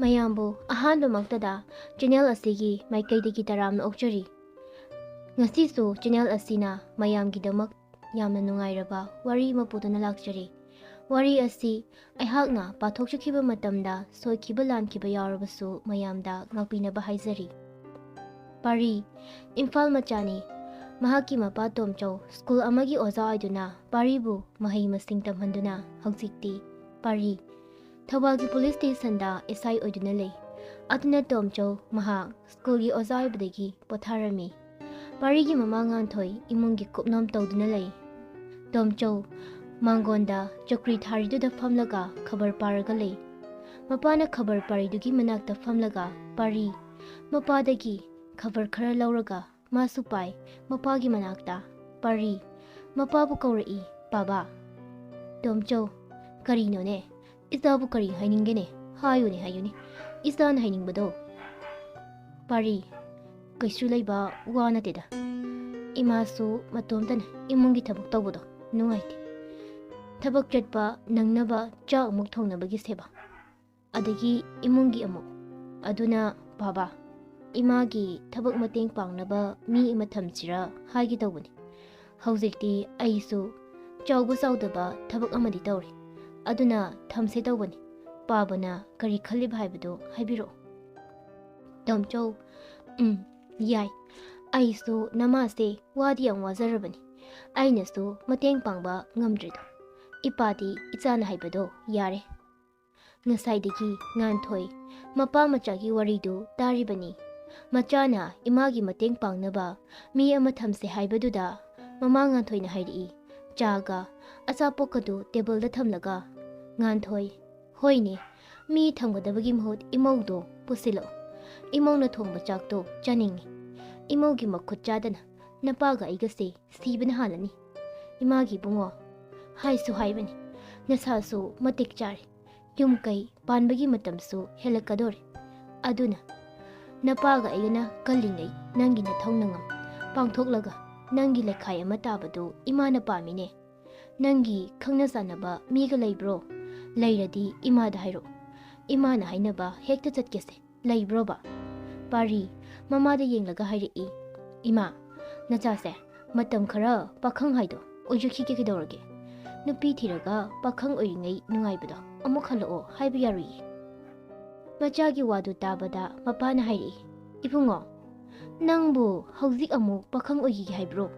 ꯃꯌꯥꯝꯕꯨ ꯑꯍꯥꯟꯕꯃꯛꯇꯗ ꯆꯦꯅꯦꯜ ꯑꯁꯤꯒꯤ ꯃꯥꯏꯀꯩꯗꯒꯤ ꯇꯔꯥꯝꯅ ꯑꯣꯛꯆꯔꯤ꯫ ꯉꯁꯤꯁꯨ ꯆꯦꯅꯦꯜ ꯑꯁꯤꯅ ꯃꯌꯥꯝꯒꯤꯗꯃꯛ ꯌꯥꯝꯅ ꯅꯨꯡꯉꯥꯏꯔꯕ ꯋꯥꯔꯤ ꯑꯃ ꯄꯨꯗꯨꯅ ꯂꯥꯛꯆꯔꯤ꯫ ꯋꯥꯔꯤ ꯑꯁꯤ ꯑꯩꯍꯥꯛꯅ ꯄꯥꯊꯣꯛꯆꯈꯤꯕ ꯃꯇꯝꯗ ꯁꯣꯏꯈꯤꯕ ꯂꯥꯟꯈꯤꯕ ꯌꯥꯎꯔꯕꯁꯨ ꯃꯌꯥꯝꯗ ꯉꯥꯛꯄꯤꯅꯕ ꯍꯥꯏꯖꯔꯤ꯫ ꯄꯥꯔꯤ ꯏꯝꯐꯥꯜ ꯃꯆꯥꯅꯤ꯫ ꯃꯍꯥꯛꯀꯤ ꯃꯄꯥ ꯇꯣꯝꯆꯧ ꯁ꯭ꯀꯨꯜ ꯑꯃꯒꯤ ꯑꯣꯖꯥ ꯑꯣꯏꯗꯨꯅ ꯄꯥꯔꯤꯕꯨ ꯃꯍꯩ ꯃꯁꯤꯡ ꯇꯝꯍꯟꯗꯨꯅ ꯍꯧꯖꯤꯛꯇꯤ ꯄꯥꯔꯤ ꯊꯧꯕꯥꯜꯒꯤ ꯄꯨꯂꯤꯁ ꯁ꯭ꯇꯦꯁꯟꯗ ꯑꯦꯁꯥꯏ ꯑꯣꯏꯗꯨꯅ ꯂꯩ꯫ ꯑꯗꯨꯅ ꯇꯣꯝꯆꯧ ꯃꯍꯥꯛ ꯁ꯭ꯀꯨꯜꯒꯤ ꯑꯣꯖꯥ ꯑꯣꯏꯕꯗꯒꯤ ꯄꯣꯊꯥꯔꯝꯃꯤ꯫ ꯄꯥꯔꯤꯒꯤ ꯃꯃꯥ ꯉꯥꯟꯊꯣꯏ ꯏꯃꯨꯡꯒꯤ ꯀꯨꯞꯅꯣꯝ ꯇꯧꯗꯨꯅ ꯂꯩ꯫ ꯇꯣꯝꯆꯧ ꯃꯥꯡꯒꯣꯟꯗ ꯆꯧꯀ꯭ꯔꯤ ꯊꯥꯔꯤꯗꯨꯗ ꯐꯝꯂꯒ ꯈꯕꯔ ꯄꯥꯔꯒ ꯂꯩ꯫ ꯃꯄꯥꯅ ꯈꯕꯔ ꯄꯥꯔꯤꯗꯨꯒꯤ ꯃꯅꯥꯛꯇ ꯐꯝꯂꯒ ꯄꯥꯔꯤ ꯃꯄꯥꯗꯒꯤ ꯈꯕꯔ ꯈꯔ ꯂꯧꯔꯒ ꯃꯥꯁꯨ ꯄꯥꯏ ꯃꯄꯥꯒꯤ ꯃꯅꯥꯛꯇ꯫ ꯄꯥꯔꯤ ꯃꯄꯥꯕꯨ ꯀꯧꯔꯛꯏ, "ꯕꯥꯕꯥ"꯫ ꯇꯣꯝꯆꯧ "ꯀꯔꯤꯅꯣꯅꯦ? ꯏꯆꯥꯕꯨ ꯀꯔꯤ ꯍꯥꯏꯅꯤꯡꯒꯦꯅꯦ? ꯍꯥꯏꯌꯨꯅꯦ ꯏꯆꯥꯅ ꯍꯥꯏꯅꯤꯡꯕꯗꯣ"꯫ ꯄꯥꯔꯤ "ꯀꯩꯁꯨ ꯂꯩꯕ ꯋꯥ ꯅꯠꯇꯦꯗ꯫ ꯏꯃꯥꯁꯨ ꯃꯇꯣꯝꯇꯅ ꯏꯃꯨꯡꯒꯤ ꯊꯕꯛ ꯇꯧꯕꯗꯣ ꯅꯨꯡꯉꯥꯏꯇꯦ꯫ ꯊꯕꯛ ꯆꯠꯄ ꯅꯪꯅꯕ ꯆꯥꯛ ꯑꯃꯨꯛ ꯊꯣꯡꯅꯕꯒꯤ ꯁꯦꯕꯥ, ꯑꯗꯒꯤ ꯏꯃꯨꯡꯒꯤ ꯑꯃꯨꯛ꯫ ꯑꯗꯨꯅ ꯕꯥꯕꯥ, ꯏꯃꯥꯒꯤ ꯊꯕꯛ ꯃꯇꯦꯡ ꯄꯥꯡꯅꯕ ꯃꯤ ꯑꯃ ꯊꯝꯁꯤꯔꯥ ꯍꯥꯏꯒꯦ ꯇꯧꯕꯅꯤ꯫ ꯍꯧꯖꯤꯛꯇꯤ ꯑꯩꯁꯨ ꯆꯥꯎꯕ ꯆꯥꯎꯗꯕ ꯊꯕꯛ ꯑꯃꯗꯤ ꯇꯧꯔꯤ, ꯑꯗꯨꯅ ꯊꯝꯁꯦ ꯇꯧꯕꯅꯤ꯫ ꯄꯥꯕꯅ ꯀꯔꯤ ꯈꯜꯂꯤꯕ ꯍꯥꯏꯕꯗꯨ ꯍꯥꯏꯕꯤꯔꯛꯑꯣ"꯫ ꯇꯣꯝꯆꯧ "ꯌꯥꯏ, ꯑꯩꯁꯨ ꯅꯃꯥꯁꯦ ꯋꯥꯗꯤ ꯌꯥꯝ ꯋꯥꯖꯔꯕꯅꯤ꯫ ꯑꯩꯅꯁꯨ ꯃꯇꯦꯡ ꯄꯥꯡꯕ ꯉꯝꯗ꯭ꯔꯤꯗꯣ꯫ ꯏꯄꯥꯗꯤ ꯏꯆꯥꯅ ꯍꯥꯏꯕꯗꯣ ꯌꯥꯔꯦ"꯫ ꯉꯁꯥꯏꯗꯒꯤ ꯉꯥꯟꯊꯣꯏ ꯃꯄꯥ ꯃꯆꯥꯒꯤ ꯋꯥꯔꯤꯗꯨ ꯇꯥꯔꯤꯕꯅꯤ꯫ ꯃꯆꯥꯅ ꯏꯃꯥꯒꯤ ꯃꯇꯦꯡ ꯄꯥꯡꯅꯕ ꯃꯤ ꯑꯃ ꯊꯝꯁꯦ ꯍꯥꯏꯕꯗꯨꯗ ꯃꯃꯥ ꯉꯥꯟꯊꯣꯏꯅ ꯍꯥꯏꯔꯛꯏ, ꯆꯥꯒ ꯑꯆꯥꯄꯣꯠꯀꯗꯨ ꯇꯦꯕꯜꯗ ꯊꯝꯂꯒ꯫ ꯉꯥꯟꯊꯣꯏ "ꯍꯣꯏꯅꯦ, ꯃꯤ ꯊꯝꯒꯗꯕꯒꯤ ꯃꯍꯨꯠ ꯏꯃꯧꯗꯣ ꯄꯨꯁꯤꯜꯂꯛꯑꯣ꯫ ꯏꯃꯧꯅ ꯊꯣꯡꯕ ꯆꯥꯛꯇꯣ ꯆꯥꯅꯤꯡꯉꯤ꯫ ꯏꯃꯧꯒꯤ ꯃꯈꯨꯠ ꯆꯥꯗꯅ ꯅꯄꯥꯒ ꯑꯩꯒꯁꯦ ꯁꯤꯕꯅ ꯍꯥꯜꯂꯅꯤ꯫ ꯏꯃꯥꯒꯤ ꯏꯕꯨꯡꯉꯣ, ꯍꯥꯏꯁꯨ ꯍꯥꯏꯕꯅꯤ, ꯅꯁꯥꯁꯨ ꯃꯇꯤꯛ ꯆꯥꯔꯦ, ꯌꯨꯝ ꯀꯩ ꯄꯥꯟꯕꯒꯤ ꯃꯇꯝꯁꯨ ꯍꯦꯜꯂꯛꯀꯗꯣꯔꯦ꯫ ꯑꯗꯨꯅ ꯅꯄꯥꯒ ꯑꯩꯒꯅ ꯀꯜꯂꯤꯉꯩ ꯅꯪꯒꯤ ꯅꯊꯧꯅꯉꯝ ꯄꯥꯡꯊꯣꯛꯂꯒ ꯅꯪꯒꯤ ꯂꯩꯈꯥꯏ ꯑꯃ ꯇꯥꯕꯗꯨ ꯏꯃꯥꯅ ꯄꯥꯝꯃꯤꯅꯦ꯫ ꯅꯪꯒꯤ ꯈꯪꯅ ꯆꯥꯟꯅꯕ ꯃꯤꯒ ꯂꯩꯕ꯭ꯔꯣ? ꯂꯩꯔꯗꯤ ꯏꯃꯥꯗ ꯍꯥꯏꯔꯛꯑꯣ, ꯏꯃꯥꯅ ꯍꯥꯏꯅꯕ ꯍꯦꯛꯇ ꯆꯠꯀꯦꯁꯦ꯫ ꯂꯩꯕ꯭ꯔꯣꯕ"꯫ ꯄꯥꯔꯤ ꯃꯃꯥꯗ ꯌꯦꯡꯂꯒ ꯍꯥꯏꯔꯛꯏ, "ꯏꯃꯥ, ꯅꯆꯥꯁꯦ ꯃꯇꯝ ꯈꯔ ꯄꯥꯈꯪ ꯍꯥꯏꯗꯣ ꯑꯣꯏꯖꯈꯤꯒꯦ ꯀꯩꯗꯧꯔꯒꯦ? ꯅꯨꯄꯤ ꯊꯤꯔꯒ ꯄꯥꯈꯪ ꯑꯣꯏꯔꯤꯉꯩ ꯅꯨꯡꯉꯥꯏꯕꯗꯣ ꯑꯃꯨꯛ ꯍꯜꯂꯛꯑꯣ ꯍꯥꯏꯕ ꯌꯥꯔꯣꯏꯌꯦ"꯫ ꯃꯆꯥꯒꯤ ꯋꯥꯗꯨ ꯇꯥꯕꯗ ꯃꯄꯥꯅ ꯍꯥꯏꯔꯛꯏ, "ꯏꯕꯨꯡꯉꯣ, ꯅꯪꯕꯨ ꯍꯧꯖꯤꯛ ꯑꯃꯨꯛ ꯄꯥꯈꯪ ꯑꯣꯏꯈꯤꯒꯦ ꯍꯥꯏꯕ꯭ꯔꯣ?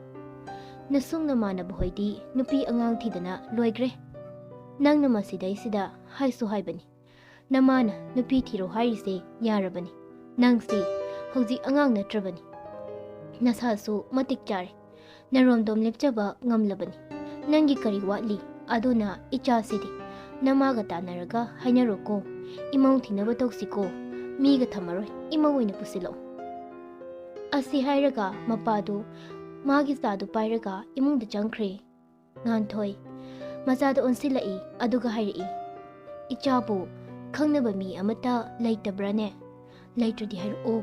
ꯅꯁꯨꯡ ꯅꯃꯥꯟꯅꯕ ꯍꯣꯏꯗꯤ ꯅꯨꯄꯤ ꯑꯉꯥꯡ ꯊꯤꯗꯅ ꯂꯣꯏꯈ꯭ꯔꯦ꯫ ꯅꯪꯅ ꯃꯁꯤꯗꯩꯁꯤꯗ ꯍꯥꯏꯁꯨ ꯍꯥꯏꯕꯅꯤ, ꯅꯃꯥꯅ ꯅꯨꯄꯤ ꯊꯤꯔꯣ ꯍꯥꯏꯔꯤꯁꯦ ꯌꯥꯔꯕꯅꯤ꯫ ꯅꯪꯁꯦ ꯍꯧꯖꯤꯛ ꯑꯉꯥꯡ ꯅꯠꯇ꯭ꯔꯕꯅꯤ꯫ ꯅꯁꯥꯁꯨ ꯃꯇꯤꯛ ꯆꯥꯔꯦ, ꯅꯔꯣꯝꯗꯣꯝ ꯂꯦꯞꯆꯕ ꯉꯝꯂꯕꯅꯤ꯫ ꯅꯪꯒꯤ ꯀꯔꯤ ꯋꯥꯠꯂꯤ? ꯑꯗꯨꯅ ꯏꯆꯥꯁꯤꯗꯤ ꯅꯃꯥꯒ ꯇꯥꯟꯅꯔꯒ ꯍꯥꯏꯅꯔꯣꯀꯣ, ꯏꯃꯧ ꯊꯤꯅꯕ ꯇꯧꯁꯤꯀꯣ, ꯃꯤꯒ ꯊꯝꯃꯔꯣꯏ,ꯏꯃꯧ ꯑꯣꯏꯅ ꯄꯨꯁꯤꯜꯂꯛꯑꯣ"꯫ ꯑꯁꯤ ꯍꯥꯏꯔꯒ ꯃꯄꯥꯗꯨ ꯃꯥꯒꯤ ꯆꯥꯗꯨ ꯄꯥꯏꯔꯒ ꯏꯃꯨꯡꯗ ꯆꯪꯈ꯭ꯔꯦ꯫ ꯉꯥꯟꯊꯣꯏ ꯃꯆꯥꯗ ꯑꯣꯟꯁꯤꯜꯂꯛꯏ ꯑꯗꯨꯒ ꯍꯥꯏꯔꯛꯏ, "ꯏꯆꯥꯕꯨ ꯈꯪꯅꯕ ꯃꯤ ꯑꯃꯠꯇ ꯂꯩꯇꯕ꯭ꯔꯥꯅꯦ? ꯂꯩꯇ꯭ꯔꯗꯤ ꯍꯥꯏꯔꯛꯑꯣ,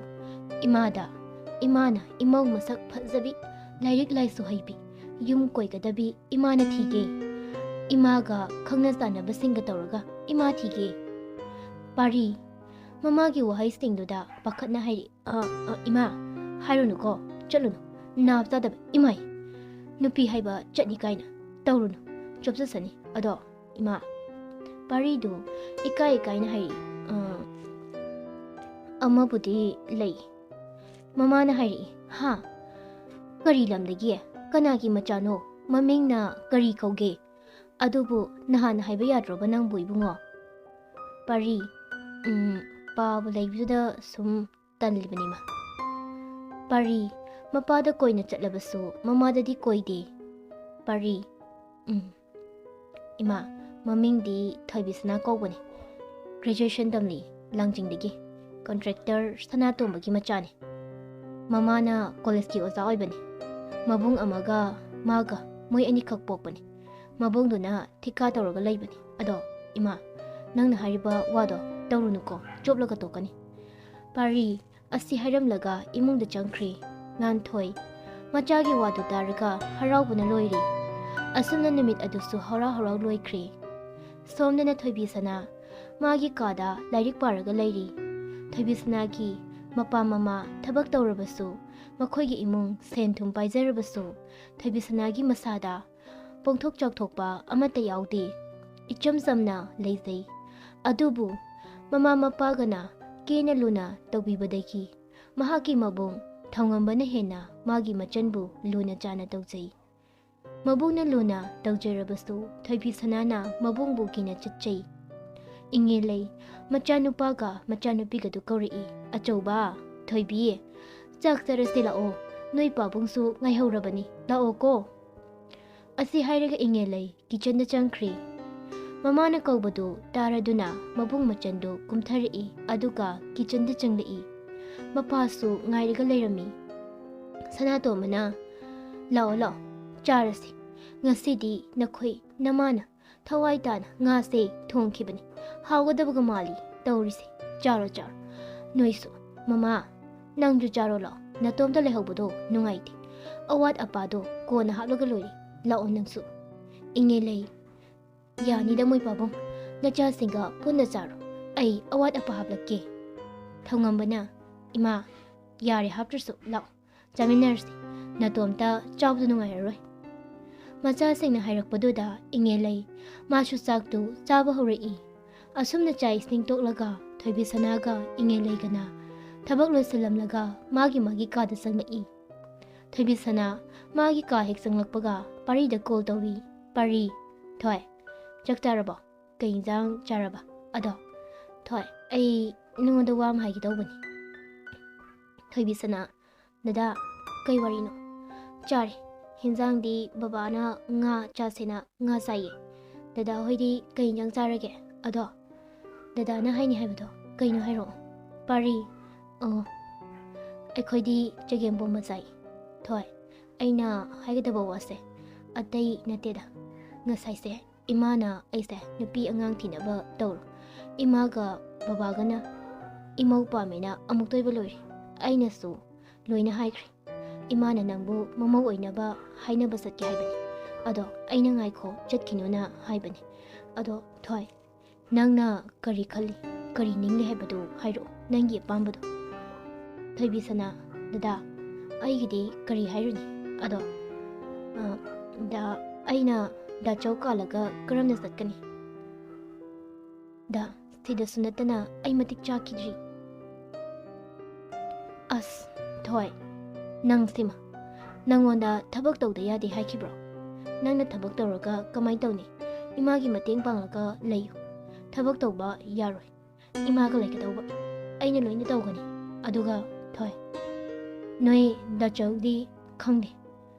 ꯏꯃꯥꯅ ꯏꯃꯧ ꯃꯁꯛ ꯐꯖꯕꯤ, ꯂꯥꯏꯔꯤꯛ ꯂꯥꯏꯁꯨ ꯍꯩꯕꯤ, ꯌꯨꯝ ꯀꯣꯏꯒꯗꯕꯤ ꯏꯃꯥꯅ ꯊꯤꯒꯦ꯫ ꯏꯃꯥꯒ ꯈꯪꯅ ꯆꯥꯟꯅꯕꯁꯤꯡꯒ ꯇꯧꯔꯒ ꯏꯃꯥ ꯊꯤꯒꯦ"꯫ ꯄꯥꯔꯤ ꯃꯃꯥꯒꯤ ꯋꯥꯍꯩꯁꯤꯡꯗꯨꯗ ꯄꯥꯈꯠꯅ ꯍꯥꯏꯔꯤ, "ꯏꯃꯥ, ꯍꯥꯏꯔꯨꯅꯨꯀꯣ, ꯆꯠꯂꯨꯅꯨ, ꯅꯥꯞ ꯆꯥꯗꯕ ꯏꯃꯥꯏ, ꯅꯨꯄꯤ ꯍꯥꯏꯕ ꯆꯠꯅꯤ ꯀꯥꯏꯅ ꯇꯧꯔꯨꯅꯨ, ꯆꯣꯞꯆꯁꯅꯤ ꯑꯗꯣ ꯏꯃꯥ"꯫ ꯄꯥꯔꯤꯗꯨ ꯏꯀꯥꯏ ꯏꯀꯥꯏꯅ ꯍꯥꯏꯔꯤ, "ꯑꯃꯕꯨꯗꯤ ꯂꯩ"꯫ ꯃꯃꯥꯅ ꯍꯥꯏꯔꯛꯏ, "ꯍꯥ? ꯀꯔꯤ ꯂꯝꯗꯒꯤ? ꯀꯅꯥꯒꯤ ꯃꯆꯥꯅꯣ? ꯃꯃꯤꯡꯅ ꯀꯔꯤ ꯀꯧꯒꯦ? ꯑꯗꯨꯕꯨ ꯅꯍꯥꯟ ꯍꯥꯏꯕ ꯌꯥꯗ꯭ꯔꯣꯕ ꯅꯪꯕꯨ ꯏꯕꯨꯡꯉꯣ"꯫ ꯄꯥꯔꯤ "ꯄꯥꯕ ꯂꯩꯕꯗꯨꯗ ꯁꯨꯝ ꯇꯜꯂꯤꯕꯅꯤꯃ"꯫ ꯄꯥꯔꯤ ꯃꯄꯥꯗ ꯀꯣꯏꯅ ꯆꯠꯂꯕꯁꯨ ꯃꯃꯥꯗꯗꯤ ꯀꯣꯏꯗꯦ꯫ ꯄꯥꯔꯤ "ꯏꯃꯥ, ꯃꯃꯤꯡꯗꯤ ꯊꯣꯏꯕꯤꯁꯅꯥ ꯀꯧꯕꯅꯤ, ꯒ꯭ꯔꯦꯖꯨꯑꯦꯁꯟ ꯇꯝꯂꯤ, ꯂꯥꯡꯖꯤꯡꯗꯒꯤ, ꯀꯟꯇ꯭ꯔꯦꯛꯇꯔ ꯁꯅꯥꯇꯣꯝꯕꯒꯤ ꯃꯆꯥꯅꯤ꯫ ꯃꯃꯥꯅ ꯀꯣꯂꯦꯖꯀꯤ ꯑꯣꯖꯥ ꯑꯣꯏꯕꯅꯤ꯫ ꯃꯕꯨꯡ ꯑꯃꯒ ꯃꯥꯒ ꯃꯣꯏ ꯑꯅꯤꯈꯛ ꯄꯣꯛꯄꯅꯤ꯫ ꯃꯕꯨꯡꯗꯨꯅ ꯊꯤꯀꯥ ꯇꯧꯔꯒ ꯂꯩꯕꯅꯤ꯫ ꯑꯗꯣ ꯏꯃꯥ, ꯅꯪꯅ ꯍꯥꯏꯔꯤꯕ ꯋꯥꯗꯣ ꯇꯧꯔꯨꯅꯨꯀꯣ, ꯆꯣꯞꯂꯒ ꯇꯣꯛꯀꯅꯤ"꯫ ꯄꯥꯔꯤ ꯑꯁꯤ ꯍꯥꯏꯔꯝꯂꯒ ꯏꯃꯨꯡꯗ ꯆꯪꯈ꯭ꯔꯦ꯫ ꯉꯥꯟꯊꯣꯏ ꯃꯆꯥꯒꯤ ꯋꯥꯗꯨ ꯇꯥꯔꯒ ꯍꯔꯥꯎꯕꯅ ꯂꯣꯏꯔꯦ꯫ ꯑꯁꯨꯝꯅ ꯅꯨꯃꯤꯠ ꯑꯗꯨꯁꯨ ꯍꯔꯥꯎ ꯍꯔꯥꯎ ꯂꯣꯏꯈ꯭ꯔꯦ꯫ ꯁꯣꯝꯗꯅ ꯊꯣꯏꯕꯤꯁꯅꯥ ꯃꯥꯒꯤ ꯀꯥꯗ ꯂꯥꯏꯔꯤꯛ ꯄꯥꯔꯒ ꯂꯩꯔꯤ꯫ ꯊꯣꯏꯕꯤꯁꯅꯥꯒꯤ ꯃꯄꯥ ꯃꯃꯥ ꯊꯕꯛ ꯇꯧꯔꯕꯁꯨ, ꯃꯈꯣꯏꯒꯤ ꯏꯃꯨꯡ ꯁꯦꯟ ꯊꯨꯝ ꯄꯥꯏꯖꯔꯕꯁꯨ, ꯊꯣꯏꯕꯤꯁꯅꯥꯒꯤ ꯃꯁꯥꯗ ꯄꯣꯡꯊꯣꯛ ꯆꯥꯎꯊꯣꯛꯄ ꯑꯃꯠꯇ ꯌꯥꯎꯗꯦ꯫ ꯏꯆꯝ ꯆꯝꯅ ꯂꯩꯖꯩ꯫ ꯑꯗꯨꯕꯨ ꯃꯃꯥ ꯃꯄꯥꯒꯅ ꯀꯦꯅ ꯂꯨꯅ ꯇꯧꯕꯤꯕꯗꯒꯤ ꯃꯍꯥꯛꯀꯤ ꯃꯕꯨꯡ ꯊꯧꯉꯝꯕꯅ ꯍꯦꯟꯅ ꯃꯥꯒꯤ ꯃꯆꯟꯕꯨ ꯂꯨꯅ ꯆꯥꯅ ꯇꯧꯖꯩ꯫ ꯃꯕꯨꯡꯅ ꯂꯨꯅ ꯇꯧꯖꯔꯕꯁꯨ ꯊꯣꯏꯕꯤꯁꯅꯥꯅ ꯃꯕꯨꯡꯕꯨ ꯀꯤꯅ ꯆꯠꯆꯩ꯫ ꯏꯉꯦꯂꯩ ꯃꯆꯥꯅꯨꯄꯥꯒ ꯃꯆꯥꯅꯨꯄꯤꯒꯗꯨ ꯀꯧꯔꯛꯏ꯫ ꯑꯆꯧꯕ, ꯊꯣꯏꯕꯤ, ꯆꯥꯛ ꯆꯥꯔꯁꯤ ꯂꯥꯛꯑꯣ, ꯅꯣꯏ ꯄꯥꯕꯨꯡꯁꯨ ꯉꯥꯏꯍꯧꯔꯕꯅꯤ, ꯂꯥꯛꯑꯣꯀꯣ꯫ ꯑꯁꯤ ꯍꯥꯏꯔꯒ ꯏꯉꯦꯂꯩ ꯀꯤꯆꯟꯗ ꯆꯪꯈ꯭ꯔꯤ꯫ ꯃꯃꯥꯅ ꯀꯧꯕꯗꯨ ꯇꯥꯔꯗꯨꯅ ꯃꯕꯨꯡ ꯃꯆꯟꯗꯨ ꯀꯨꯝꯊꯔꯛꯏ ꯑꯗꯨꯒ ꯀꯤꯆꯟꯗ ꯆꯪꯂꯛꯏ꯫ ꯃꯄꯥꯁꯨ ꯉꯥꯏꯔꯒ ꯂꯩꯔꯝꯃꯤ꯫ ꯁꯅꯥꯇꯣꯝꯕꯅ ꯂꯥꯛꯑꯣ ꯂꯥꯛꯑꯣ ꯆꯥꯔꯁꯤ, ꯉꯁꯤꯗꯤ ꯅꯈꯣꯏ ꯅꯃꯥꯅ ꯊꯋꯥꯏ ꯇꯥꯅ ꯉꯥꯁꯦ ꯊꯣꯡꯈꯤꯕꯅꯤ, ꯍꯥꯎꯒꯗꯕꯒ ꯃꯥꯜꯂꯤ ꯇꯧꯔꯤꯁꯦ, ꯆꯥꯔꯣ ꯆꯥꯔꯣ ꯅꯣꯏꯁꯨ꯫ ꯃꯃꯥ ꯅꯪꯁꯨ ꯆꯥꯔꯣ ꯂꯥꯛꯑꯣ, ꯅꯇꯣꯝꯇ ꯂꯩꯍꯧꯕꯗꯣ ꯅꯨꯡꯉꯥꯏꯇꯦ, ꯑꯋꯥꯠ ꯑꯄꯥꯗꯣ ꯀꯣꯟꯅ ꯍꯥꯞꯂꯒ ꯂꯣꯏꯔꯦ, ꯂꯥꯛꯑꯣ ꯅꯪꯁꯨ꯫ ꯏꯉꯦꯂꯩ ꯌꯥꯅꯤꯗ ꯃꯣꯏ ꯄꯥꯕꯨꯡ, ꯅꯆꯥꯁꯤꯡꯒ ꯄꯨꯟꯅ ꯆꯥꯔꯣ, ꯑꯩ ꯑꯋꯥꯠ ꯑꯄꯥ ꯍꯥꯞꯂꯛꯀꯦ꯫ ꯊꯧꯉꯝꯕꯅ ꯏꯃꯥ ꯌꯥꯔꯦ ꯍꯥꯞꯇ꯭ꯔꯁꯨ ꯂꯥꯛꯑꯣ ꯆꯥꯃꯤꯟꯅꯔꯁꯤ, ꯅꯇꯣꯝꯇ ꯆꯥꯕꯗꯨ ꯅꯨꯡꯉꯥꯏꯔꯔꯣꯏ꯫ ꯃꯆꯥꯁꯤꯡꯅ ꯍꯥꯏꯔꯛꯄꯗꯨꯗ ꯏꯉꯦꯂꯩ ꯃꯥꯁꯨ ꯆꯥꯛꯇꯨ ꯆꯥꯕ ꯍꯧꯔꯛꯏ꯫ ꯑꯁꯨꯝꯅ ꯆꯥꯛ ꯏꯁꯤꯡ ꯇꯣꯛꯂꯒ ꯊꯣꯏꯕꯤꯁꯅꯥꯒ ꯏꯉꯦꯂꯩꯒꯅ ꯊꯕꯛ ꯂꯣꯏꯁꯤꯜꯂꯝꯂꯒ ꯃꯥꯒꯤ ꯀꯥꯗ ꯆꯪꯂꯛꯏ꯫ ꯊꯣꯏꯕꯤꯁꯅꯥ ꯃꯥꯒꯤ ꯀꯥ ꯍꯦꯛ ꯆꯪꯂꯛꯄꯒ ꯄꯥꯔꯤꯗ ꯀꯣꯜ ꯇꯧꯏ꯫ ꯄꯥꯔꯤ, ꯊꯣꯏ ꯆꯥꯛ ꯆꯥꯔꯕꯣ? ꯀꯩ ꯏꯟꯖꯥꯡ ꯆꯥꯔꯕ? ꯑꯗꯣ ꯊꯣꯏ ꯑꯩ ꯅꯉꯣꯟꯗ ꯋꯥ ꯑꯃ ꯍꯥꯏꯒꯦ ꯇꯧꯕꯅꯤ꯫ ꯊꯣꯏꯕꯤꯁꯅꯥ ꯗꯗꯥ ꯀꯩ ꯋꯥꯔꯤꯅꯣ? ꯆꯥꯔꯦ, ꯍꯤꯟꯖꯥꯡꯗꯤ ꯕꯕꯥꯅ ꯉꯥ ꯆꯥꯁꯦꯅ ꯉꯥ ꯆꯥꯏꯌꯦ꯫ ꯗꯗꯥ ꯍꯣꯏꯗꯤ ꯀꯩ ꯏꯟꯖꯥꯡ ꯆꯥꯔꯒꯦ? ꯑꯗꯣ ꯗꯗꯥꯅ ꯍꯥꯏꯅꯤ ꯍꯥꯏꯕꯗꯣ ꯀꯩꯅꯣ ꯍꯥꯏꯔꯛꯑꯣ꯫ ꯄꯥꯔꯤ, ꯑꯩꯈꯣꯏꯗꯤ ꯆꯒꯦꯝꯄꯣꯝꯕ ꯆꯥꯏ꯫ ꯊꯣꯏ ꯑꯩꯅ ꯍꯥꯏꯒꯗꯕ ꯋꯥꯁꯦ ꯑꯇꯩ ꯅꯠꯇꯦꯗ, ꯉꯁꯥꯏꯁꯦ ꯏꯃꯥꯅ ꯑꯩꯁꯦ ꯅꯨꯄꯤ ꯑꯉꯥꯡ ꯊꯤꯅꯕ ꯇꯧꯔꯣ, ꯏꯃꯥꯒ ꯕꯕꯥꯒꯅ ꯏꯃꯧ ꯄꯥꯝꯃꯦꯅ ꯑꯃꯨꯛꯇꯣꯏꯕ ꯂꯣꯏꯔꯦ꯫ ꯑꯩꯅꯁꯨ ꯂꯣꯏꯅ ꯍꯥꯏꯈ꯭ꯔꯦ, ꯏꯃꯥꯅ ꯅꯪꯕꯨ ꯃꯃꯧ ꯑꯣꯏꯅꯕ ꯍꯥꯏꯅꯕ ꯆꯠꯀꯦ ꯍꯥꯏꯕꯅꯤ, ꯑꯗꯣ ꯑꯩꯅ ꯉꯥꯏꯈꯣ ꯆꯠꯈꯤꯅꯨꯅ ꯍꯥꯏꯕꯅꯤ꯫ ꯑꯗꯣ ꯊꯣꯏ ꯅꯪꯅ ꯀꯔꯤ ꯈꯜꯂꯤ, ꯀꯔꯤ ꯅꯤꯡꯂꯤ ꯍꯥꯏꯕꯗꯨ ꯍꯥꯏꯔꯛꯑꯣ, ꯅꯪꯒꯤ ꯑꯄꯥꯝꯕꯗꯣ꯫ ꯊꯣꯏꯕꯤꯁꯅꯥ ꯗꯗꯥ ꯑꯩꯒꯤꯗꯤ ꯀꯔꯤ ꯍꯥꯏꯔꯨꯅꯤ, ꯑꯗꯣ ꯑꯩꯅ ꯗꯥꯆꯧ ꯀꯥꯜꯂꯒ ꯀꯔꯝꯅ ꯆꯠꯀꯅꯤ? ꯁꯤꯗꯁꯨ ꯅꯠꯇꯅ ꯑꯩ ꯃꯇꯤꯛ ꯆꯥꯈꯤꯗ꯭ꯔꯤ꯫ ꯑꯁ ꯊꯣꯏ ꯅꯪꯁꯤꯃ, ꯅꯪꯉꯣꯟꯗ ꯊꯕꯛ ꯇꯧꯗ ꯌꯥꯗꯦ ꯍꯥꯏꯈꯤꯕ꯭ꯔꯣ? ꯅꯪꯅ ꯊꯕꯛ ꯇꯧꯔꯒ ꯀꯃꯥꯏꯅ ꯇꯧꯅꯤ? ꯏꯃꯥꯒꯤ ꯃꯇꯦꯡ ꯄꯥꯡꯂꯒ ꯂꯩꯌꯨ, ꯊꯕꯛ ꯇꯧꯕ ꯌꯥꯔꯣꯏ, ꯏꯃꯥꯒ ꯂꯩꯒꯗꯧꯕ, ꯑꯩꯅ ꯂꯣꯏꯅ ꯇꯧꯒꯅꯤ꯫ ꯑꯗꯨꯒ ꯊꯣꯏ ꯅꯣꯏ ꯗꯥꯆꯧꯗꯤ ꯈꯪꯗꯦ,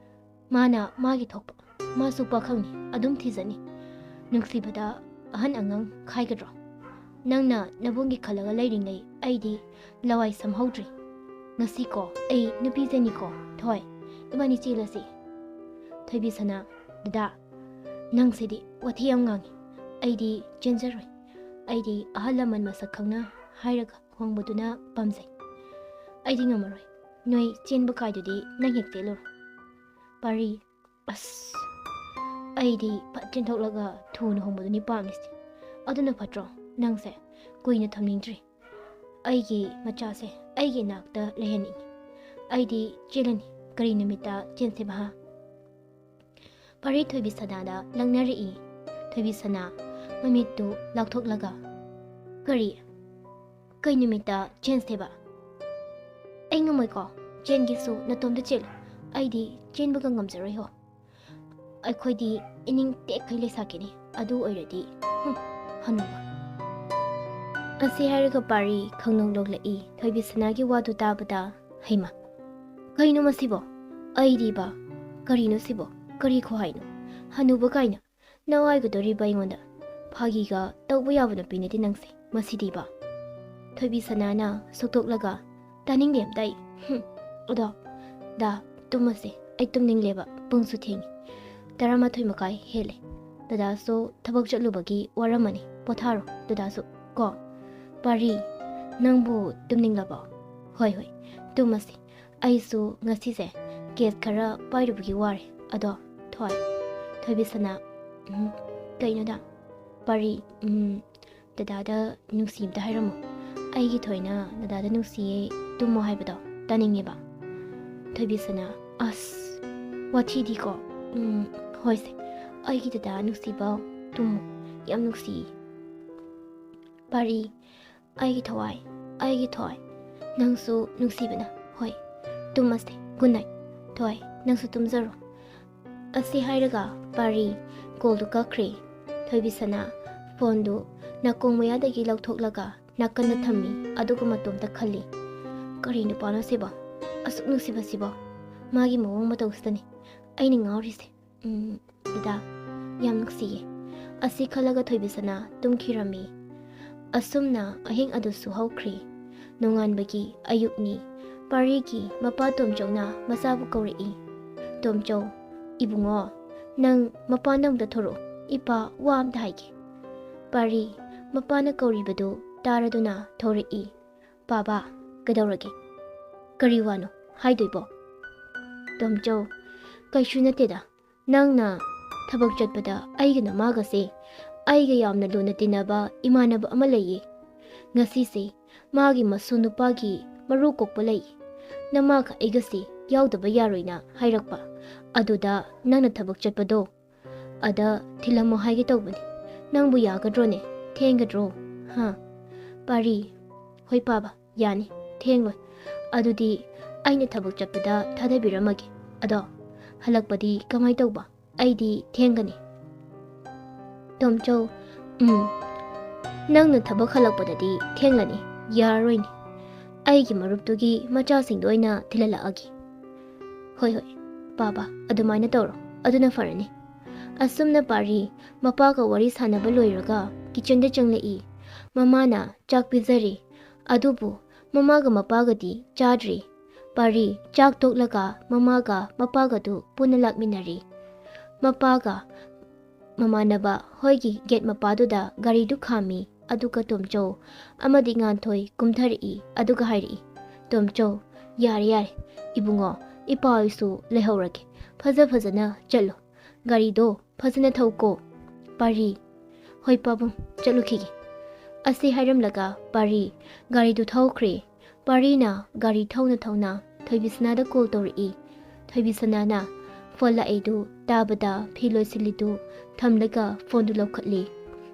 ꯃꯥꯅ ꯃꯥꯒꯤ ꯊꯣꯛꯄ, ꯃꯥꯁꯨ ꯄꯥꯈꯪꯅꯤ ꯑꯗꯨꯝ ꯊꯤꯖꯅꯤ, ꯅꯨꯡꯁꯤꯕꯗ ꯑꯍꯟ ꯑꯉꯥꯡ ꯈꯥꯏꯒꯗ꯭ꯔꯣ? ꯅꯪꯅ ꯅꯕꯨꯡꯒꯤ ꯈꯜꯂꯒ ꯂꯩꯔꯤꯉꯩ ꯑꯩꯗꯤ ꯂꯋꯥꯏ ꯁꯝꯍꯧꯗ꯭ꯔꯤ꯫ ꯉꯁꯤꯀꯣ ꯑꯩ ꯅꯨꯄꯤ ꯆꯦꯅꯤꯀꯣ, ꯊꯣꯏ ꯏꯕꯥꯅꯤ ꯆꯦꯜꯂꯁꯤ꯫ ꯊꯣꯏꯕꯤꯁꯅꯥ ꯗꯗꯥ ꯅꯪꯁꯤꯗꯤ ꯋꯥꯊꯤ ꯌꯥꯝ ꯉꯥꯡꯉꯤ, ꯑꯩꯗꯤ ꯆꯦꯟꯖꯔꯣꯏ, ꯑꯩꯗꯤ ꯑꯍꯜ ꯂꯃꯟ ꯃꯁꯛ ꯈꯪꯅ ꯍꯥꯏꯔꯒ ꯍꯣꯡꯕꯗꯨꯅ ꯄꯥꯝꯖꯩ, ꯑꯩꯗꯤ ꯉꯝꯃꯔꯣꯏ, ꯅꯣꯏ ꯆꯦꯟꯕ ꯀꯥꯏꯗꯨꯗꯤ ꯅꯪ ꯍꯦꯛ ꯆꯦꯜꯂꯨꯔꯣ꯫ ꯄꯥꯔꯤ, ꯑꯁ ꯑꯩꯗꯤ ꯐꯠ ꯆꯦꯟꯊꯣꯛꯂꯒ ꯊꯨꯅ ꯍꯣꯡꯕꯗꯨꯅꯤ ꯄꯥꯝꯃꯤꯁꯦ, ꯑꯗꯨꯅ ꯐꯠꯇ꯭ꯔꯣ? ꯅꯪꯁꯦ ꯀꯨꯏꯅ ꯊꯝꯅꯤꯡꯗ꯭ꯔꯤ, ꯑꯩꯒꯤ ꯃꯆꯥꯁꯦ ꯑꯩꯒꯤ ꯏꯅꯥꯛꯇ ꯂꯩꯍꯟꯅꯤꯡꯉꯤ, ꯑꯩꯗꯤ ꯆꯦꯜꯂꯅꯤ, ꯀꯔꯤ ꯅꯨꯃꯤꯠꯇ ꯆꯦꯟꯁꯦꯕ ꯍꯥ? ꯄꯥꯔꯤ ꯊꯣꯏꯕꯤꯁꯅꯥꯗ ꯂꯪꯅꯔꯛꯏ꯫ ꯊꯣꯏꯕꯤꯁꯅꯥ ꯃꯃꯤꯠꯇꯨ ꯂꯥꯎꯊꯣꯛꯂꯒ ꯀꯩ ꯅꯨꯃꯤꯠꯇ ꯆꯦꯟꯁꯦꯕ? ꯑꯩ ꯉꯝꯃꯣꯏꯀꯣ, ꯆꯦꯟꯒꯦꯁꯨ ꯅꯇꯣꯝꯇ ꯆꯦꯜꯂꯨ, ꯑꯩꯗꯤ ꯆꯦꯟꯕꯒ ꯉꯝꯖꯔꯣꯏ ꯍꯣ, ꯑꯩꯈꯣꯏꯗꯤ ꯏꯅꯤꯡ ꯇꯦꯛꯈꯩ ꯂꯩꯁꯥꯒꯤꯅꯤ, ꯑꯗꯨ ꯑꯣꯏꯔꯗꯤ ꯍꯅꯨꯕ꯫ ꯑꯁꯤ ꯍꯥꯏꯔꯒ ꯄꯥꯔꯤ ꯈꯪꯅꯧ ꯂꯣꯛꯂꯛꯏ꯫ ꯊꯣꯏꯕꯤꯁꯅꯥꯒꯤ ꯋꯥꯗꯨ ꯇꯥꯕꯗ ꯍꯩꯃ ꯀꯩꯅꯣ ꯃꯁꯤꯕꯣ, ꯑꯩꯗꯤꯕ ꯀꯔꯤꯅꯣ ꯁꯤꯕꯣ, ꯀꯔꯤ ꯈꯨꯍꯥꯏꯅꯣ, ꯍꯅꯨꯕ ꯀꯥꯏꯅ ꯅꯋꯥꯏꯒꯗꯣꯔꯤꯕ ꯑꯩꯉꯣꯟꯗ, ꯐꯥꯒꯤꯒ ꯇꯧꯕ ꯌꯥꯕ ꯅꯨꯄꯤ ꯅꯠꯇꯦ ꯅꯪꯁꯦ ꯃꯁꯤꯗꯤꯕ꯫ ꯊꯣꯏꯕꯤꯁꯅꯥꯅ ꯁꯨꯛꯇꯣꯛꯂꯒ ꯇꯥꯅꯤꯡꯗꯦ ꯑꯝꯇ ꯑꯩ, ꯑꯗꯣ ꯇꯨꯝꯃꯁꯦ, ꯑꯩ ꯇꯨꯝꯅꯤꯡꯂꯦꯕ, ꯄꯨꯡꯁꯨ ꯊꯦꯡꯉꯤ, 11:15 ꯍꯦꯜꯂꯦ, ꯗꯗꯥꯁꯨ ꯊꯕꯛ ꯆꯠꯂꯨꯕꯒꯤ ꯋꯥꯔꯝꯃꯅꯤ, ꯄꯣꯊꯥꯔꯣ ꯗꯗꯥꯁꯨ ꯀꯣ꯫ ꯄꯥꯔꯤ ꯅꯪꯕꯨ ꯇꯨꯝꯅꯤꯡꯂꯕꯣ? ꯍꯣꯏ ꯇꯨꯝꯃꯁꯤ, ꯑꯩꯁꯨ ꯉꯁꯤꯁꯦ ꯀꯦꯁ ꯈꯔ ꯄꯥꯏꯔꯨꯕꯒꯤ ꯋꯥꯔꯦ꯫ ꯑꯗꯣ ꯊꯣꯏꯕꯤꯁꯅꯥ ꯀꯩꯅꯣꯗ? ꯄꯥꯔꯤ Dada nungsim ta hairamu. Eigi thoina dada nungsiye tummo haibado taningiba. Thoibisana as wathi di ko. Hoise. Eigi dada nungsiba tummo yam nungsi. Pari Eigi thoi. Nangsu nungsibana. Hoi. Tumaste. Good night. Thoi. Nangsu tumzaro. Asi hairaga pari koldu kakri. Thoibisana phone du nakong mayadagi lauthoklaga nakanda thammi aduga matomta khalli. Kari nupana siba. Asuk nungsiba siba. Magi mawang matawstani. Aini ngaurise. Dada yam nungsiye. Asi khalaga thoibisana tumkhirami. Asumna ahing adusu haukri. Nonganbagi ayukni. Parigi mapa tomchona masabu kawri. Tomcho ibungo nang mapanam da thoro ipa wam daigi. Pari mapana kawribadu taraduna thori. Baba kadawrage. Kariwano haidoibo. Tomcho kaishu nateda nangna thabak chatpada aigana magase aiga yamna luna tinaba imanaba ama laye. Ngasise magi masu nupagi maru kokpa lay. Namaga aigase yaudaba yaroina hairakpa. Aduda nangna thabak chatpado. Ada thilamo haige tawbani. Nangbu yagadrone thengadro. Ha. Pari hoi paba yani thengloi. Adudi aina thabak chatpada thadabiramage. Ado halakpadi kamai tawba. Aidi thengani. Tomcho nangna thabak halakpadadi thenglani yaroini. Aigi maruptugi machasingdo aina thilalaagi. Hoi Baba adumaina tawro aduna farani. Asumna pari mapaga wari sanaba loiraga kitchen da changlei. Mamana chak pizari. Adubu mamaga mapagadi chadri. Pari chak toklaga mamaga mapagadu punalakminari. Mapaga mamanaba hoigi get mapaduda gari du khami. Aduga tomcho amadi nganthoi kumthari aduga hairi. Tomcho yare ibungo ipa isu lehaurage. Fazana chalo. Gari do fazana thauko. Pari hoi pabung chalo khige. Asi hairam laga pari gari du thaukre. Pari na gari thauna thoibisana da call tori. Thoibisana na fola edu tabada philoi silidu thamlaga phone du lokhatli.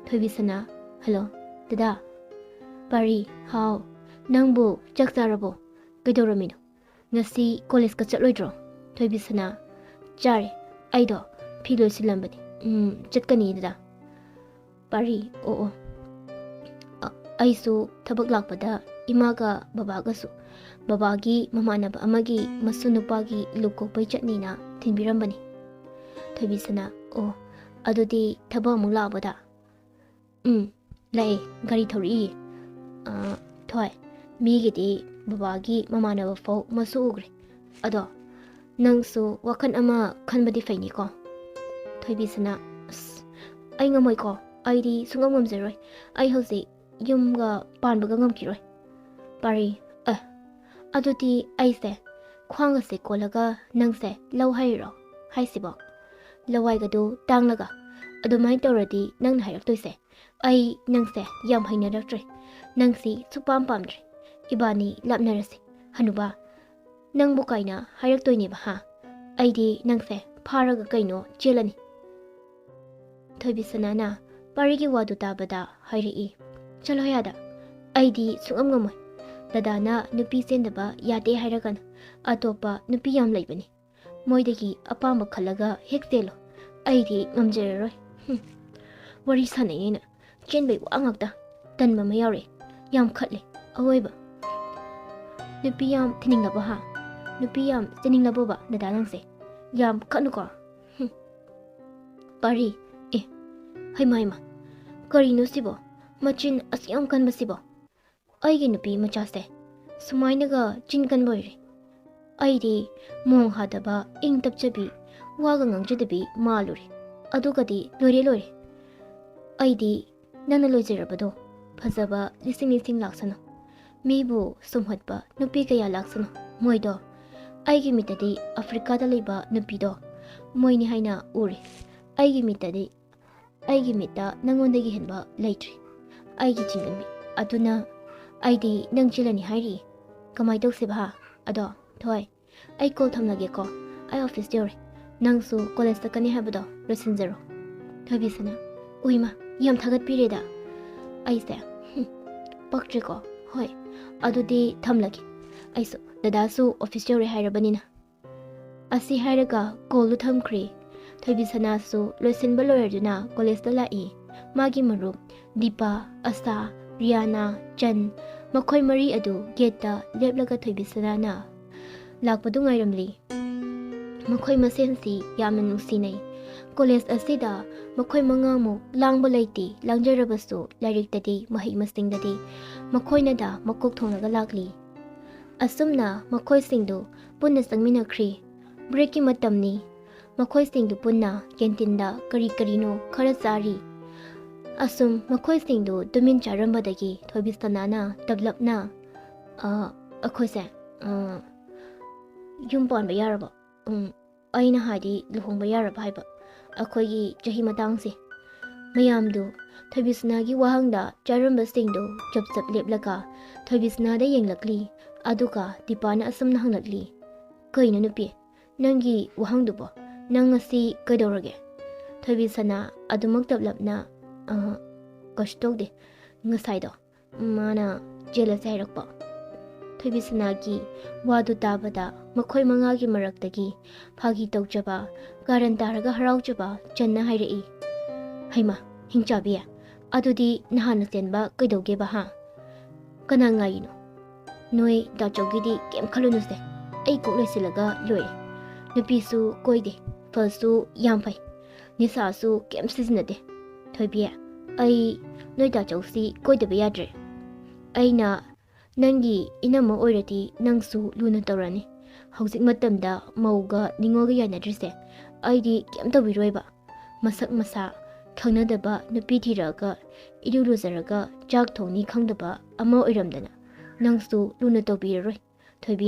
Thoibisana hello dada. Pari how nangbu chakcharabo kaidoramino. Ngasi college ka chatloidro. Thoibisana chare aido philoi silambani. Chatkani dada. Pari oo. Aisu thabak lakpada imaga babagasu. Babagi mamanaba amagi masunupagi lukokpai chatnina thinbirambani. Thoibisana o adudi thaba mu labada. Lai gari thori. Thoi migidi babagi mamanaba fo masu ugre. Ado nangsu wakan ama khanbadi faini ko. Thoibisana ai ngamoi ko. Aidi sungam ngamzeroi. Ai hausi yumga panbaga ngamkiroi. Pari adudi aise khwanga se kolaga nangse law hairo haisibo. Lawai gadu tanglaga. Adumai tawradi nangna hairaktoise. Ai nangse yam hainaraktre. Nangsi supam pamdre. Ibani lapnarasi. Hanuba nangbu kaina hairaktoine ba ha. Aidi nangse pharaga kaino chelani. Thoibisana na parigi wadu tabada hairi. Chalo yada. Aidi sungam ngamoi. Dadana nupi sendaba yate hairagan. Atopa nupi yam laibani. Moidagi apamba khalaga hektelo. Aidi ngamjereroi. Wari sanayena. Chenbei wangakta. Tanma mayare. Yam khatli. Awoiba. Nupi yam tininglabo ha. Nupi yam tininglabo ba dadanangse. Yam khatnuko. Pari. Haima. Karino sibo. Machin asyam kanba sibo. Aigi nupi machase. Sumainaga chin kanboire. Aidi mong hadaba ing tapchabi. Waga ngangjadabi malure. Adugadi lore. Aidi nana loijerabado. Phazaba lising laksano. Mibu sumhatba nupi kaya laksano. Moido. Aigi mitadi Afrika da leba nupido. Moini haina uri. Aigi mita nangondagi henba laitri. ꯑꯩꯒꯤ ꯆꯤꯡꯒꯟꯕꯤ ꯑꯗꯨꯅ ꯑꯩꯗꯤ ꯅꯪ ꯆꯤꯜꯂꯅꯤ ꯍꯥꯏꯔꯤ ꯀꯃꯥꯏ ꯇꯧꯁꯤꯕ ꯍꯥ ꯑꯗꯣ ꯊꯣꯏ ꯑꯩ ꯀꯣꯜ ꯊꯝꯂꯒꯦꯀꯣ ꯑꯩ ꯑꯣꯐꯤꯁ ꯌꯧꯔꯦ ꯅꯪꯁꯨ ꯀꯣꯂꯦꯖ ꯆꯠꯀꯅꯤ ꯍꯥꯏꯕꯗꯣ ꯂꯣꯏꯁꯤꯟꯖꯔꯣ ꯊꯣꯏꯕꯤꯁꯅꯥ ꯎꯏꯃ ꯌꯥꯝ ꯊꯥꯒꯠꯄꯤꯔꯦꯗ ꯑꯩꯁꯦ ꯄꯛꯇ꯭ꯔꯤꯀꯣ ꯍꯣꯏ ꯑꯗꯨꯗꯤ ꯊꯝꯂꯒꯦ ꯑꯩꯁꯨ ꯗꯗꯥꯁꯨ ꯑꯣꯐꯤꯁ ꯌꯧꯔꯦ ꯍꯥꯏꯔꯕꯅꯤꯅ ꯑꯁꯤ ꯍꯥꯏꯔꯒ ꯀꯣꯜꯗꯨ ꯊꯝꯈ꯭ꯔꯦ ꯊꯣꯏꯕꯤꯁꯅꯥꯁꯨ ꯂꯣꯏꯁꯤꯟꯕ ꯂꯣꯏꯔꯗꯨꯅ ꯀꯣꯂꯦꯖꯇ ꯂꯥꯛꯏ ꯃꯥꯒꯤ ꯃꯔꯨꯞ ꯗꯤꯄꯥ ꯑꯁꯥ ꯔꯤꯌꯥꯅꯥ ꯆꯟ ꯃꯈꯣꯏ ꯃꯔꯤ ꯑꯗꯨ ꯒꯦꯠꯇ ꯂꯦꯞꯂꯒ ꯊꯣꯏꯕꯤꯁꯅꯥꯅ ꯂꯥꯛꯄꯗꯨ ꯉꯥꯏꯔꯝꯂꯤ ꯃꯈꯣꯏ ꯃꯁꯦꯟꯁꯤ ꯌꯥꯝꯅ ꯅꯨꯡꯁꯤꯅꯩ ꯀꯣꯂꯦꯖ ꯑꯁꯤꯗ ꯃꯈꯣꯏ ꯃꯉꯥꯃꯨꯛ ꯂꯥꯡꯕ ꯂꯩꯇꯦ ꯂꯥꯡꯖꯔꯕꯁꯨ ꯂꯥꯏꯔꯤꯛꯇꯗꯤ ꯃꯍꯩ ꯃꯁꯤꯡꯗꯗꯤ ꯃꯈꯣꯏꯅꯗ ꯃꯀꯣꯛ ꯊꯣꯡꯂꯒ ꯂꯥꯛꯂꯤ ꯑꯁꯨꯝꯅ ꯃꯈꯣꯏꯁꯤꯡꯗꯨ ꯄꯨꯟꯅ ꯆꯪꯃꯤꯟꯅꯈ꯭ꯔꯤ ꯕ꯭ꯔꯦꯛꯀꯤ ꯃꯇꯝꯅꯤ ꯃꯈꯣꯏꯁꯤꯡꯗꯨ ꯄꯨꯟꯅ ꯀꯦꯟꯇꯤꯟꯗ ꯀꯔꯤ ꯀꯔꯤꯅꯣ ꯈꯔ ꯆꯥꯔꯤ ꯑꯁꯨꯝ ꯃꯈꯣꯏꯁꯤꯡꯗꯨ ꯇꯨꯃꯤꯟ ꯆꯥꯔꯝꯕꯗꯒꯤ ꯊꯣꯏꯕꯤꯁꯅꯥꯅ ꯇꯞꯂꯞꯅ ꯑꯩꯈꯣꯏꯁꯦ ꯌꯨꯝ ꯄꯥꯟꯕ ꯌꯥꯔꯕ ꯑꯩꯅ ꯍꯥꯏꯗꯤ ꯂꯨꯍꯣꯡꯕ ꯌꯥꯔꯕ ꯍꯥꯏꯕ ꯑꯩꯈꯣꯏꯒꯤ ꯆꯍꯤ ꯃꯇꯥꯡꯁꯦ ꯃꯌꯥꯝꯗꯨ ꯊꯣꯏꯕꯤꯁꯅꯥꯒꯤ ꯋꯥꯍꯪꯗ ꯆꯥꯔꯝꯕꯁꯤꯡꯗꯨ ꯆꯞ ꯆꯞ ꯂꯦꯞꯂꯒ ꯊꯣꯏꯕꯤꯁꯅꯥꯗ ꯌꯦꯡꯂꯛꯂꯤ ꯑꯗꯨꯒ ꯗꯤꯄꯥꯅ ꯑꯁꯨꯝꯅ ꯍꯪꯂꯛꯂꯤ ꯀꯩꯅꯣ ꯅꯨꯄꯤ ꯅꯪꯒꯤ ꯋꯥꯍꯪꯗꯨꯕꯣ ꯅꯪ ꯉꯁꯤ ꯀꯩꯗꯧꯔꯒꯦ ꯊꯣꯏꯕꯤꯁꯅꯥ ꯑꯗꯨꯃꯛ ꯇꯞꯂꯞꯅ ꯀꯩꯁꯨ ꯇꯧꯗꯦ ꯉꯁꯥꯏꯗꯣ ꯃꯥꯅ ꯆꯦꯜꯂꯁꯦ ꯍꯥꯏꯔꯛꯄ ꯊꯣꯏꯕꯤꯁꯅꯥꯒꯤ ꯋꯥꯗꯨ ꯇꯥꯕꯗ ꯃꯈꯣꯏ ꯃꯉꯥꯒꯤ ꯃꯔꯛꯇꯒꯤ ꯐꯥꯒꯤ ꯇꯧꯖꯕ ꯀꯥꯔꯟ ꯇꯥꯔꯒ ꯍꯔꯥꯎꯖꯕ ꯆꯟꯅ ꯍꯥꯏꯔꯛꯏ ꯍꯩꯃ ꯍꯤꯡꯆꯥꯕꯤ ꯑꯗꯨꯗꯤ ꯅꯍꯥꯟꯅ ꯆꯦꯟꯕ ꯀꯩꯗꯧꯒꯦꯕ ꯍꯥ ꯀꯅꯥ ꯉꯥꯏꯔꯤꯅꯣ ꯅꯣꯏ ꯗꯥꯆꯧꯒꯤꯗꯤ ꯀꯩꯝ ꯈꯜꯂꯨꯅꯨꯁꯦ ꯑꯩ ꯀꯣꯛ ꯂꯣꯏꯁꯤꯜꯂꯒ ꯂꯣꯏꯔꯦ ꯅꯨꯄꯤꯁꯨ ꯀꯣꯏꯗꯦ ꯐꯜꯁꯨ ꯌꯥꯝ ꯐꯩ ꯅꯤꯁꯥꯁꯨ ꯀꯩꯝ ꯁꯤꯖꯤꯟꯅꯗꯦ ꯊꯣꯏꯕꯤ ꯑꯩ ꯅꯣꯏ ꯗꯥꯆꯧꯁꯤ ꯀꯣꯏꯗꯕ ꯌꯥꯗ꯭ꯔꯦ ꯑꯩꯅ ꯅꯪꯒꯤ ꯏꯅꯝꯃ ꯑꯣꯏꯔꯗꯤ ꯅꯪꯁꯨ ꯂꯨꯅ ꯇꯧꯔꯅꯤ ꯍꯧꯖꯤꯛ ꯃꯇꯝꯗ ꯃꯧꯒ ꯅꯤꯉꯣꯜꯒ ꯌꯥꯅꯗ꯭ꯔꯤꯁꯦ ꯑꯩꯗꯤ ꯀꯩꯝ ꯇꯧꯕꯤꯔꯣꯏꯕ ꯃꯁꯛ ꯃꯁꯥ ꯈꯪꯅꯗꯕ ꯅꯨꯄꯤ ꯊꯤꯔꯛꯑꯒ ꯏꯔꯨ ꯂꯨꯖꯔꯒ ꯆꯥꯛ ꯊꯣꯡꯅꯤ ꯈꯪꯗꯕ ꯑꯃ ꯑꯣꯏꯔꯝꯗꯅ ꯅꯪꯁꯨ ꯂꯨꯅ ꯇꯧꯕꯤꯔꯔꯣꯏ ꯊꯣꯏꯕꯤ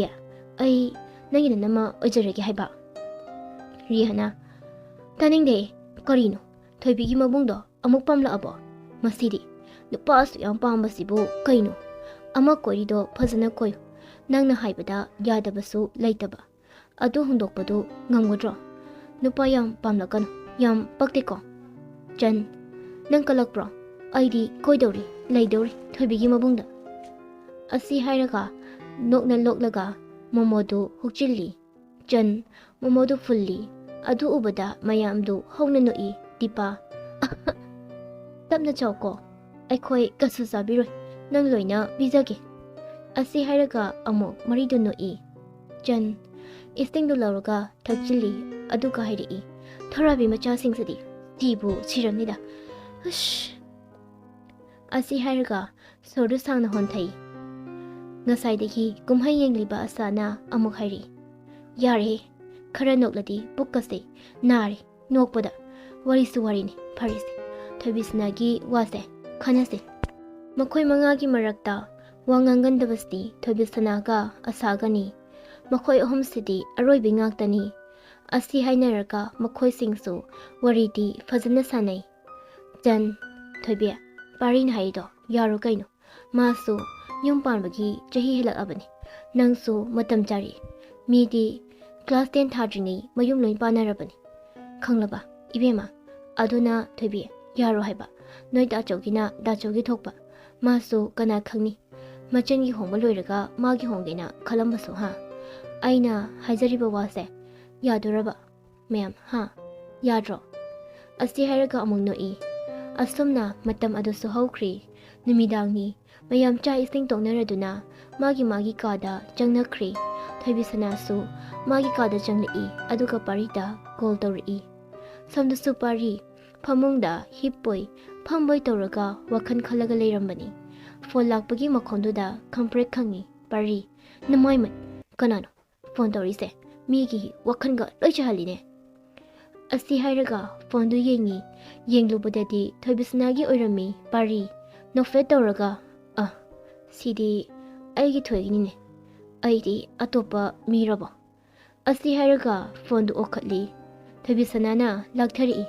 ꯑꯩ ꯅꯪꯒꯤ ꯅꯅꯝꯃ ꯑꯣꯏꯖꯔꯒꯦ ꯍꯥꯏꯕ ꯔꯤꯍꯥꯅ ꯇꯥꯅꯤꯡꯗꯦ ꯀꯔꯤꯅꯣ ꯊꯣꯏꯕꯤꯒꯤ ꯃꯕꯨꯡꯗꯣ ꯑꯃꯨꯛ ꯄꯥꯝꯂꯛꯑꯕꯣ ꯃꯁꯤꯗꯤ ꯅꯨꯄꯥꯁꯨ ꯌꯥꯝ ꯄꯥꯝꯕꯁꯤꯕꯨ ꯀꯩꯅꯣ ꯑꯃ ꯀꯣꯏꯔꯤꯗꯣ ꯐꯖꯅ ꯀꯣꯏꯌꯨ ꯅꯪꯅ ꯍꯥꯏꯕꯗ ꯌꯥꯗꯕꯁꯨ ꯂꯩꯇꯕ ꯑꯗꯨ ꯍꯨꯟꯗꯣꯛꯄꯗꯨ ꯉꯝꯒꯗ꯭ꯔꯣ ꯅꯨꯄꯥ ꯌꯥꯝ ꯄꯥꯝꯂꯛꯀꯅꯨ ꯌꯥꯝ ꯄꯛꯇꯦꯀꯣ ꯆꯟ ꯅꯪ ꯀꯜꯂꯛꯄ꯭ꯔꯣ ꯑꯩꯗꯤ ꯀꯣꯏꯗꯧꯔꯤ ꯂꯩꯗꯧꯔꯤ ꯊꯣꯏꯕꯤꯒꯤ ꯃꯕꯨꯡꯗ ꯑꯁꯤ ꯍꯥꯏꯔꯒ ꯅꯣꯛꯅ ꯂꯣꯛꯂꯒ ꯃꯣꯃꯣꯗꯨ ꯍꯨꯛꯆꯤꯜꯂꯤ ꯆꯟ ꯃꯣꯃꯣꯗꯨ ꯐꯨꯜꯂꯤ ꯑꯗꯨ ꯎꯕꯗ ꯃꯌꯥꯝꯗꯨ ꯍꯧꯅ ꯅꯣꯛꯏ ꯗꯤꯄꯥ ꯇꯞꯅ ꯆꯥꯎꯀꯣ ꯑꯩꯈꯣꯏ ꯀꯁꯨ ꯆꯥꯕꯤꯔꯣꯏ ꯅꯪ ꯂꯣꯏꯅ ꯄꯤꯖꯒꯦ ꯑꯁꯤ ꯍꯥꯏꯔꯒ ꯑꯃꯨꯛ ꯃꯔꯤꯗꯨ ꯅꯣꯛꯏ ꯆꯟ ꯏꯁꯤꯡꯗꯨ ꯂꯧꯔꯒ ꯊꯛꯆꯤꯜꯂꯤ ꯑꯗꯨꯒ ꯍꯥꯏꯔꯛꯏ ꯊꯧꯔꯥꯕꯤ ꯃꯆꯥꯁꯤꯡꯁꯤꯗꯤ ꯁꯤꯕꯨ ꯁꯤꯔꯝꯅꯤꯗ ꯑꯁꯤ ꯍꯥꯏꯔꯒ ꯁꯣꯔꯗꯨ ꯁꯥꯡꯅ ꯍꯣꯟꯊꯩ ꯉꯁꯥꯏꯗꯒꯤ ꯀꯨꯝꯍꯩ ꯌꯦꯡꯂꯤꯕ ꯑꯁꯥꯅ ꯑꯃꯨꯛ ꯍꯥꯏꯔꯛꯏ ꯌꯥꯔꯦ ꯈꯔ ꯅꯣꯛꯂꯗꯤ ꯄꯨꯛꯀꯁꯦ ꯅꯥꯔꯦ ꯅꯣꯛꯄꯗ ꯋꯥꯔꯤꯁꯨ ꯋꯥꯔꯤꯅꯤ ꯐꯔꯤꯁꯦ ꯊꯣꯏꯕꯤꯁꯅꯥꯒꯤ ꯋꯥꯁꯦ ꯈꯟꯅꯁꯦ ꯃꯈꯣꯏ ꯃꯉꯥꯒꯤ ꯃꯔꯛꯇ ꯋꯥ ꯉꯥꯡꯒꯟꯗꯕꯁꯤ ꯊꯣꯏꯕꯤꯁꯅꯥꯒ ꯑꯁꯥꯒꯅꯤ ꯃꯈꯣꯏ ꯑꯍꯨꯝꯁꯤꯗꯤ ꯑꯔꯣꯏꯕꯤ ꯉꯥꯛꯇꯅꯤ ꯑꯁꯤ ꯍꯥꯏꯅꯔꯒ ꯃꯈꯣꯏꯁꯤꯡꯁꯨ ꯋꯥꯔꯤꯗꯤ ꯐꯖꯅ ꯁꯥꯟꯅꯩ ꯆꯟ ꯊꯣꯏꯕꯤ ꯄꯥꯔꯤꯅ ꯍꯥꯏꯔꯤꯗꯣ ꯌꯥꯔꯣ ꯀꯩꯅꯣ ꯃꯥꯁꯨ ꯌꯨꯝ ꯄꯥꯟꯕꯒꯤ ꯆꯍꯤ ꯍꯦꯜꯂꯛꯑꯕꯅꯤ ꯅꯪꯁꯨ ꯃꯇꯝ ꯆꯥꯔꯤ ꯃꯤꯗꯤ ꯀ꯭ꯂꯥꯁ 10 ꯊꯥꯗ꯭ꯔꯤꯉꯩ ꯃꯌꯨꯝ ꯂꯣꯏ ꯄꯥꯟꯅꯔꯕꯅꯤ ꯈꯪꯂꯕ ꯏꯕꯦꯝꯃ ꯑꯗꯨꯅ ꯊꯣꯏꯕꯤ ꯌꯥꯔꯣ ꯍꯥꯏꯕ ꯅꯣꯏ ꯗꯥꯆꯧꯒꯤꯅ ꯗꯥꯆꯧꯒꯤ ꯊꯣꯛꯄ ꯃꯥꯁꯨ ꯀꯅꯥ ꯈꯪꯅꯤ ꯃꯆꯟꯒꯤ ꯍꯣꯡꯕ ꯂꯣꯏꯔꯒ ꯃꯥꯒꯤ ꯍꯣꯡꯒꯦꯅ ꯈꯜꯂꯝꯕꯁꯨ ꯍꯥ ꯑꯩꯅ ꯍꯥꯏꯖꯔꯤꯕ ꯋꯥꯁꯦ ꯌꯥꯗꯣꯔꯕ ꯃꯌꯥꯝ ꯍꯥ ꯌꯥꯗ꯭ꯔꯣ ꯑꯁꯤ ꯍꯥꯏꯔꯒ ꯑꯃꯨꯛ ꯅꯣꯛꯏ ꯑꯁꯨꯝꯅ ꯃꯇꯝ ꯑꯗꯨꯁꯨ ꯍꯧꯈ꯭ꯔꯤ ꯅꯨꯃꯤꯗꯥꯡꯅꯤ ꯃꯌꯥꯝ ꯆꯥꯛ ꯏꯁꯤꯡ ꯇꯣꯛꯅꯔꯗꯨꯅ ꯃꯥꯒꯤ ꯀꯥꯗ ꯆꯪꯅꯈ꯭ꯔꯤ ꯊꯣꯏꯕꯤꯁꯅꯥꯁꯨ ꯃꯥꯒꯤ ꯀꯥꯗ ꯆꯪꯂꯛꯏ ꯑꯗꯨꯒ ꯄꯥꯔꯤꯗ ꯀꯣꯜ ꯇꯧꯔꯛꯏ ꯁꯣꯝꯗꯁꯨ ꯄꯥꯔꯤ ꯐꯃꯨꯡꯗ ꯍꯤꯞꯄꯣꯏ ꯐꯝꯕꯣꯏ ꯇꯧꯔꯒ ꯋꯥꯈꯜ ꯈꯜꯂꯒ ꯂꯩꯔꯝꯕꯅꯤ ꯐꯣꯟ ꯂꯥꯛꯄꯒꯤ ꯃꯈꯣꯟꯗꯨꯗ ꯈꯪꯄ꯭ꯔꯦꯛ ꯈꯪꯉꯤ ꯄꯥꯔꯤ ꯅꯃꯥꯏꯃꯠ ꯀꯅꯥꯅꯣ ꯐꯣꯟ ꯇꯧꯔꯤꯁꯦ ꯃꯤꯒꯤ ꯋꯥꯈꯜꯒ ꯂꯣꯏ ꯆꯍꯜꯂꯤꯅꯦ ꯑꯁꯤ ꯍꯥꯏꯔꯒ ꯐꯣꯟꯗꯨ ꯌꯦꯡꯉꯤ ꯌꯦꯡꯂꯨꯕꯗꯗꯤ ꯊꯣꯏꯕꯤꯁꯅꯥꯒꯤ ꯑꯣꯏꯔꯝꯃꯤ ꯄꯥꯔꯤ ꯅꯣꯛꯐꯦꯠ ꯇꯧꯔꯒ ꯁꯤꯗꯤ ꯑꯩꯒꯤ ꯊꯣꯏꯒꯤꯅꯤꯅꯦ ꯑꯩꯗꯤ ꯑꯇꯣꯞꯄ ꯃꯤꯔꯕꯣ ꯑꯁꯤ ꯍꯥꯏꯔꯒ ꯐꯣꯟꯗꯨ ꯑꯣꯈꯠꯂꯤ ꯊꯣꯏꯕꯤꯁꯅꯥꯅ ꯂꯥꯛꯊꯔꯛꯏ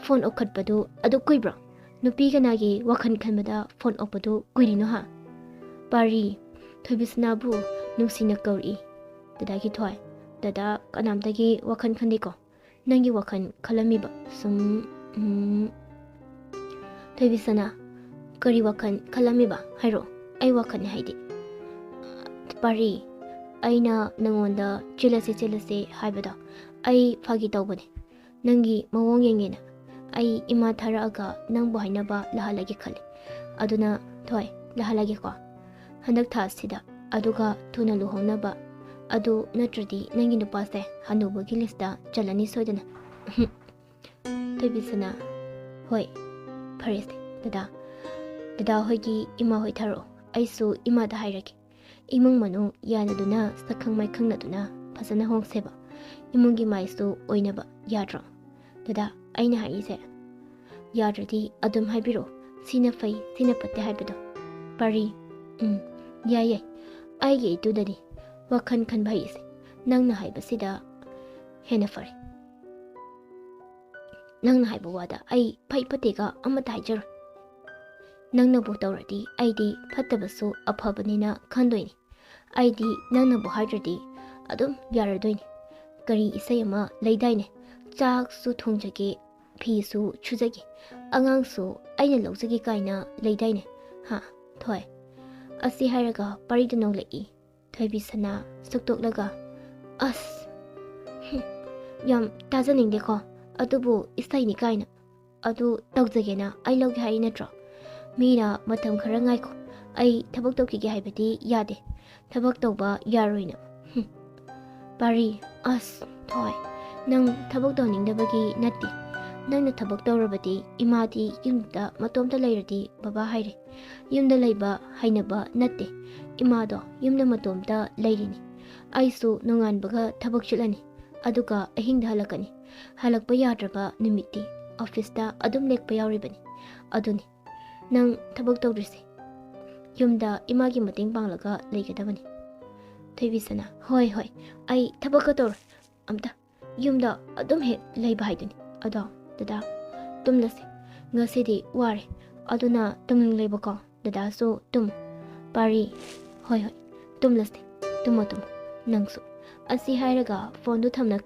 ꯐꯣꯟ ꯑꯣꯈꯠꯄꯗꯨ ꯑꯗꯨ ꯀꯨꯏꯕ꯭ꯔꯣ Nupi kanagi wakhan khanbada phone opadu kuirino ha. Pari Thoibisnabu nungsina kauri. Dada ki thoi. Dada kanamdagi wakhan khandiko. Nangi wakhan khalamiba sum Thoibisana kari wakhan khalamiba hairo. Ai wakhan haidi. Pari aina nangonda chilase haibada. Ai phagi tawbane. Nangi mawong yengena. Ai ima tharaaga nangbu hainaba lahalagi khali. Aduna thoi lahalagi ko. Handak thasida aduga thuna luhongnaba. Adu natradi nangi nupase hanubagi lista chalani soidana. Thoibisana hoi pharese dada hoigi ima hoi tharo. Aisu ima da hairaki. Imung manu yanaduna sakhang mai khangnaduna phasana hongseba. Imungi maisu oinaba yadra. Dada aina haise. Yadradi adum haibiro. Sina fai sina patte haibado. Pari yai aige itudani wakhan khan bhaise. Nangna haibasida hena fari. Nangna haiba wada ai phai patega amata haijaro. Nangna bu tawradi aidi phattabasu aphabanina khandoini. Aidi nangna bu hadradi adum yaradoini. Kari isai ama leidaine. Chak su thongjage phi su chujage. Angang su aina lawjage kaina leidaine. Ha thoi. Asi hairaga paridano lei. Thoibisana suktoklaga as yam tajaningde ko adubu isai ni kaina. Adu tawjagena ai lawge hai natro. Mina matam khara ngai ko. Ai thabak tawkige haibadi yade. Thabak tawba yaroina. Pari as thoi. Nang thabak tawningdabagi natti. Nangna thabak tawrabadi imadi yumda matomda lairadi baba haire. Yumda laiba hainaba natte. Imado yumda matomda lairini. Aisu nunganbaga thabak chulani. Aduga ahingda halakani. Halakba yadraba numiti. Office adum lekpa yauribani. Aduni. Nang thabak tawrisi. Yumda imagi mating panglaga laigadabani. Thoibisana hoi ai thabak tawr amta yumda adum he laiba haiduni. Ado dada tumlase ngasidi ware aduna tumling laiba ko dada so tum pari hoi tumlase tumo nangsu asi hairaga phone du thamna